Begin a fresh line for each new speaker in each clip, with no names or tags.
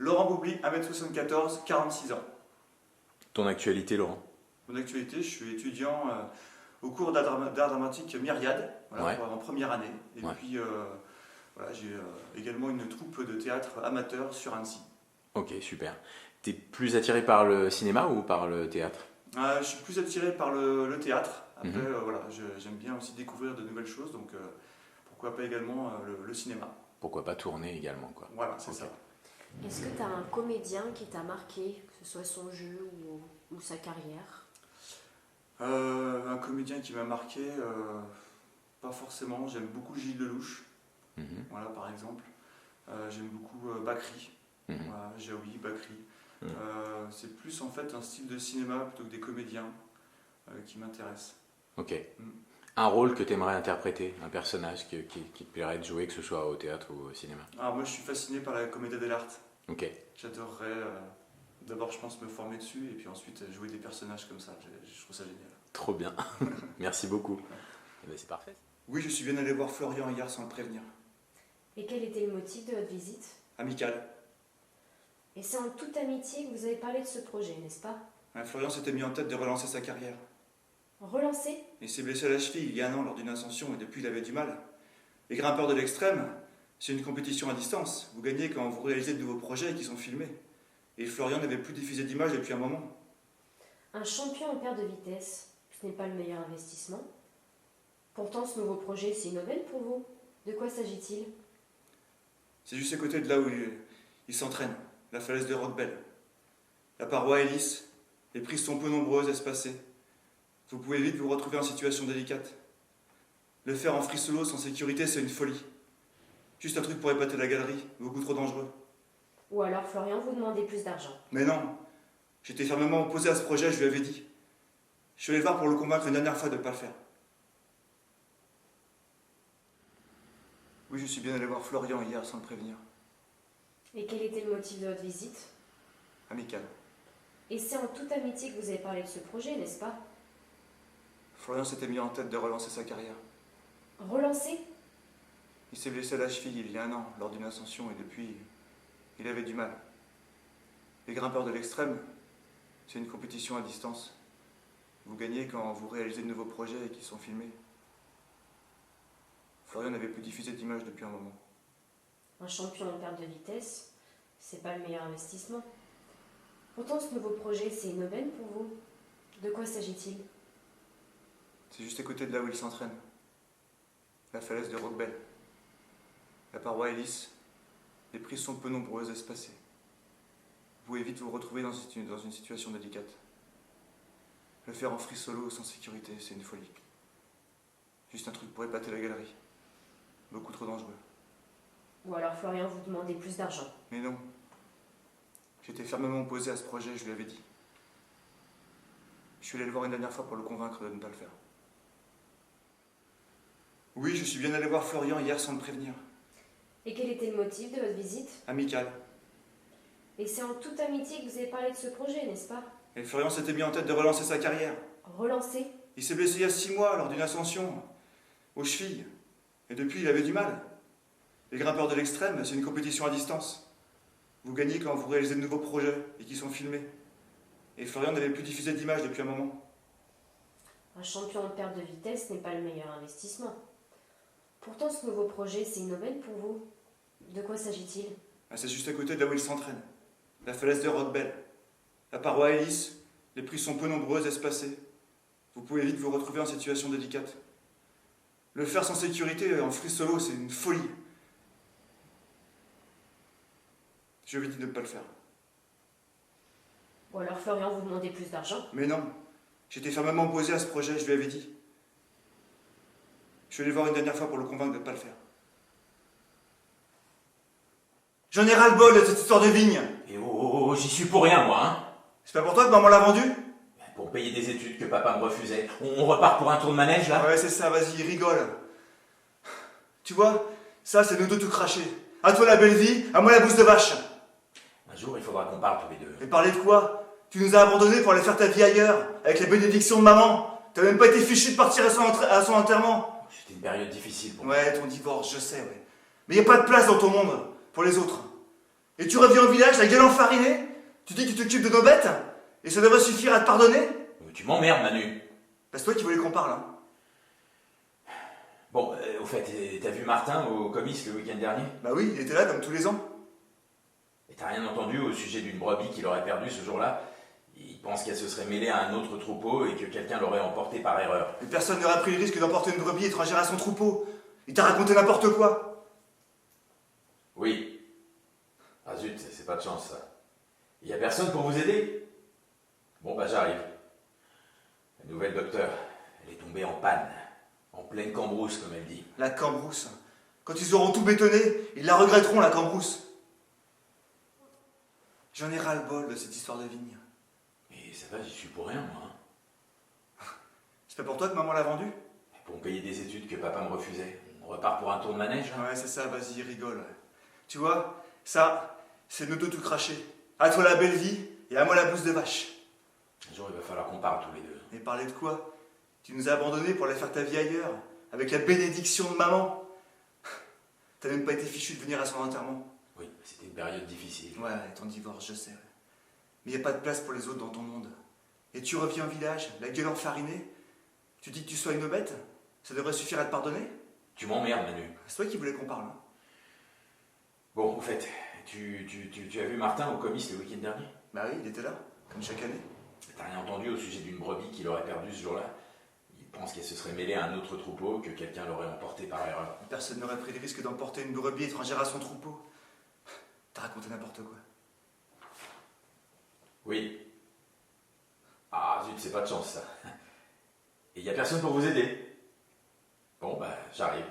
Laurent Boubli, 1m74, 46 ans.
Ton actualité, Laurent?
Mon actualité, je suis étudiant au cours d'art dramatique Myriade, voilà,
Ouais.
en première année. Et
Ouais.
puis, voilà, j'ai également une troupe de théâtre amateur sur Annecy.
Ok, super. T'es plus attiré par le cinéma ou par le théâtre?
Je suis plus attiré par le théâtre. Après,
Mhm.
voilà, j'aime bien aussi découvrir de nouvelles choses, donc pourquoi pas également le cinéma.
Pourquoi pas tourner également, quoi.
Voilà, c'est
Ok.
ça.
Est-ce que tu as un comédien qui t'a marqué, que ce soit son jeu ou sa carrière?
Un comédien qui m'a marqué, pas forcément. J'aime beaucoup Gilles Lelouch,
Mhm.
voilà, par exemple. J'aime beaucoup Bakri,
Mhm.
voilà, Jaoui, Bakri.
Mhm.
C'est plus en fait un style de cinéma plutôt que des comédiens qui m'intéressent.
Ok.
Mm.
Un rôle que t'aimerais interpréter, un personnage qui te plairait de jouer, que ce soit au théâtre ou au cinéma?
Alors moi je suis fasciné par la commedia dell'arte.
Ok.
J'adorerais d'abord je pense me former dessus et puis ensuite jouer des personnages comme ça. Je trouve ça génial.
Trop bien. Merci beaucoup. Eh ben, c'est parfait.
Oui, je suis bien allé voir Florian hier sans le prévenir.
Et quel était le motif de votre visite?
Amical.
Et c'est en toute amitié que vous avez parlé de ce projet, n'est-ce pas?
Florian s'était mis en tête de relancer sa carrière.
Relancer?
Il s'est blessé à la cheville il y a 1 an lors d'une ascension et depuis il avait du mal. Les grimpeurs de l'extrême, c'est une compétition à distance. Vous gagnez quand vous réalisez de nouveaux projets qui sont filmés. Et Florian n'avait plus diffusé d'images depuis un moment.
Un champion en perte de vitesse, ce n'est pas le meilleur investissement. Pourtant, ce nouveau projet, c'est une aubaine pour vous. De quoi s'agit-il?
C'est juste à côté de là où il s'entraîne, la falaise de Roquebelle. La paroi est lisse, les prises sont peu nombreuses, espacées. Vous pouvez vite vous retrouver en situation délicate. Le faire en free solo sans sécurité, c'est une folie. Juste un truc pour épater la galerie, beaucoup trop dangereux.
Ou alors Florian vous demandait plus d'argent.
Mais non, j'étais fermement opposé à ce projet, je lui avais dit. Je suis allé le voir pour le convaincre une dernière fois de ne pas le faire. Oui, je suis bien allé voir Florian hier sans le prévenir.
Et quel était le motif de votre visite?
Amical.
Et c'est en toute amitié que vous avez parlé de ce projet, n'est-ce pas?
Florian s'était mis en tête de relancer sa carrière.
Relancer?
Il s'est blessé à la cheville il y a 1 an lors d'une ascension et depuis, il avait du mal. Les grimpeurs de l'extrême, c'est une compétition à distance. Vous gagnez quand vous réalisez de nouveaux projets et qui sont filmés. Florian n'avait plus diffusé d'images depuis un moment.
Un champion en perte de vitesse, c'est pas le meilleur investissement. Pourtant, ce nouveau projet, c'est une aubaine pour vous. De quoi s'agit-il?
C'est juste à côté de là où il s'entraîne. La falaise de Roquebelle. La paroi est lisse. Les prises sont peu nombreuses, espacées. Vous pouvez vite vous retrouver dans une situation délicate. Le faire en free solo sans sécurité, c'est une folie. Juste un truc pour épater la galerie. Beaucoup trop dangereux.
Ou alors Florian vous demandait plus d'argent.
Mais non. J'étais fermement opposé à ce projet, je lui avais dit. Je suis allé le voir une dernière fois pour le convaincre de ne pas le faire. Oui, je suis bien allé voir Florian hier sans le prévenir.
Et quel était le motif de votre visite?
Amical.
Et c'est en toute amitié que vous avez parlé de ce projet, n'est-ce pas?
Et Florian s'était mis en tête de relancer sa carrière.
Relancer?
Il s'est blessé il y a 6 mois lors d'une ascension aux chevilles. Et depuis, il avait du mal. Les grimpeurs de l'extrême, c'est une compétition à distance. Vous gagnez quand vous réalisez de nouveaux projets et qui sont filmés. Et Florian n'avait plus diffusé d'images depuis un moment.
Un champion en perte de vitesse n'est pas le meilleur investissement. Pourtant, ce nouveau projet, c'est une aubaine pour vous. De quoi s'agit-il?
C'est juste à côté de là où il s'entraîne. La falaise de Roquebelle. La paroi est lisse, les prises sont peu nombreuses, espacées. Vous pouvez vite vous retrouver en situation délicate. Le faire sans sécurité, en free solo, c'est une folie. Je lui ai dit de ne pas le faire.
Ou alors Florian vous demandait plus d'argent.
Mais non, j'étais fermement opposé à ce projet, je lui avais dit. Je suis allé le voir une dernière fois pour le convaincre de ne pas le faire. J'en ai ras-le-bol de cette histoire de vigne.
Et j'y suis pour rien, moi, hein.
C'est pas pour toi que maman l'a vendu?
Pour payer des études que papa me refusait. On repart pour un tour de manège, là?
Ouais, c'est ça, vas-y, rigole. Tu vois, ça, c'est nous deux tout crachés. À toi la belle vie, à moi la bouse de vache.
Un jour, il faudra qu'on parle tous les deux.
Mais parler de quoi? Tu nous as abandonnés pour aller faire ta vie ailleurs, avec la bénédiction de maman. T'as même pas été fichu de partir à son enterrement.
C'était une période difficile pour moi.
Ouais, ton divorce, je sais, ouais. Mais y a pas de place dans ton monde pour les autres. Et tu reviens au village, la gueule enfarinée? Tu dis que tu t'occupes de nos bêtes? Et ça devrait suffire à te pardonner?
Tu m'emmerdes, Manu.
Bah, c'est toi qui voulais qu'on parle, hein.
Bon, au fait, t'as vu Martin au comice le week-end dernier?
Bah oui, il était là comme tous les ans.
Et t'as rien entendu au sujet d'une brebis qu'il aurait perdue ce jour-là? Il pense qu'elle se serait mêlée à un autre troupeau et que quelqu'un l'aurait emportée par erreur.
Mais personne n'aurait pris le risque d'emporter une brebis étrangère à son troupeau. Il t'a raconté n'importe quoi.
Oui. Ah zut, c'est pas de chance ça. Il y a personne pour vous aider? Bon bah j'arrive. La nouvelle docteur, elle est tombée en panne. En pleine cambrousse, comme elle dit.
La cambrousse. Quand ils auront tout bétonné, ils la regretteront, la cambrousse. J'en ai ras-le-bol de cette histoire de vigne.
Mais ça va, j'y suis pour rien, moi.
C'est pas pour toi que maman l'a vendue?
Pour me payer des études que papa me refusait. On repart pour un tour de manège, là?
Ouais, c'est ça, vas-y, rigole. Tu vois, ça, c'est nos deux tout craché. À toi la belle vie, et à moi la blouse de vache.
Un jour, il va falloir qu'on parle tous les deux.
Mais parler de quoi? Tu nous as abandonnés pour aller faire ta vie ailleurs, avec la bénédiction de maman. T'as même pas été fichu de venir à son enterrement.
Oui, c'était une période difficile.
Ouais, ton divorce, je sais. Ouais. Mais y a pas de place pour les autres dans ton monde. Et tu reviens au village, la gueule enfarinée. Tu dis que tu sois une bête? Ça devrait suffire à te pardonner?
Tu m'emmerdes, Manu.
C'est toi qui voulais qu'on parle, hein.
Bon, au fait, tu as vu Martin au comice le week-end dernier?
Bah oui, il était là, comme chaque année.
T'as rien entendu au sujet d'une brebis qu'il aurait perdue ce jour-là? Il pense qu'elle se serait mêlée à un autre troupeau, que quelqu'un l'aurait emportée par erreur.
Personne n'aurait pris le risque d'emporter une brebis étrangère à son troupeau. T'as raconté n'importe quoi.
Oui. Ah zut, c'est pas de chance ça. Et y a personne pour vous aider? Bon bah j'arrive.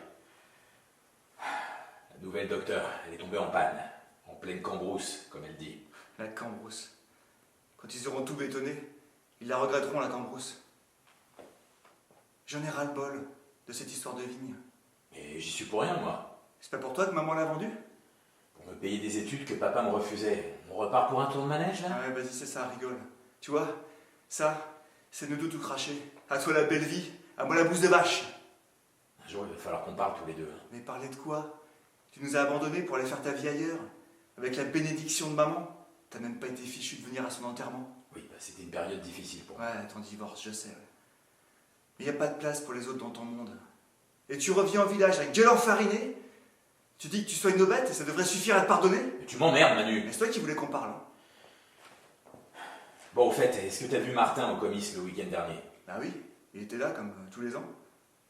La nouvelle docteur, elle est tombée en panne. En pleine cambrousse, comme elle dit.
La cambrousse. Quand ils auront tout bétonné, ils la regretteront, la cambrousse. J'en ai ras-le-bol de cette histoire de vigne.
Mais j'y suis pour rien, moi.
C'est pas pour toi que maman l'a vendue?
Pour me payer des études que papa me refusait. On repart pour un tour de manège, là?
Ah ouais, vas-y, c'est ça, rigole. Tu vois, ça, c'est nos deux tout craché. À toi la belle vie, à moi la blouse de vache.
Un jour, il va falloir qu'on parle tous les deux.
Mais parler de quoi? Tu nous as abandonnés pour aller faire ta vie ailleurs, avec la bénédiction de maman. T'as même pas été fichu de venir à son enterrement.
Oui, bah c'était une période difficile pour moi.
Ouais, ton divorce, je sais. Ouais. Mais y a pas de place pour les autres dans ton monde. Et tu reviens au village avec gueule enfarinée? Tu dis que tu sois une bête et ça devrait suffire à te pardonner?
Mais tu m'emmerdes, Manu.
Mais c'est toi qui voulais qu'on parle, hein.
Bon, au fait, est-ce que t'as vu Martin au comice le week-end dernier?
Bah oui, il était là comme tous les ans.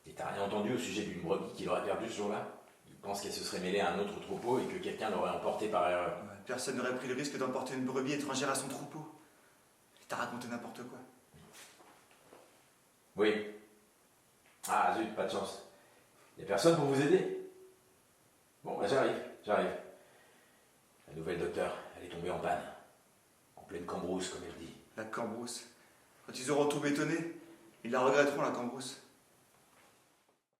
Et t'as rien entendu au sujet d'une brebis qu'il aurait perdue ce jour-là? Il pense qu'elle se serait mêlée à un autre troupeau et que quelqu'un l'aurait emportée par erreur.
Ouais, personne n'aurait pris le risque d'emporter une brebis étrangère à son troupeau. T'as raconté n'importe quoi.
Oui. Ah zut, pas de chance. Y a personne pour vous aider? Bon, bah j'arrive. La nouvelle docteur, elle est tombée en panne. En pleine cambrousse, comme elle dit.
La cambrousse. Quand ils auront tout bétonné, ils la regretteront, la cambrousse.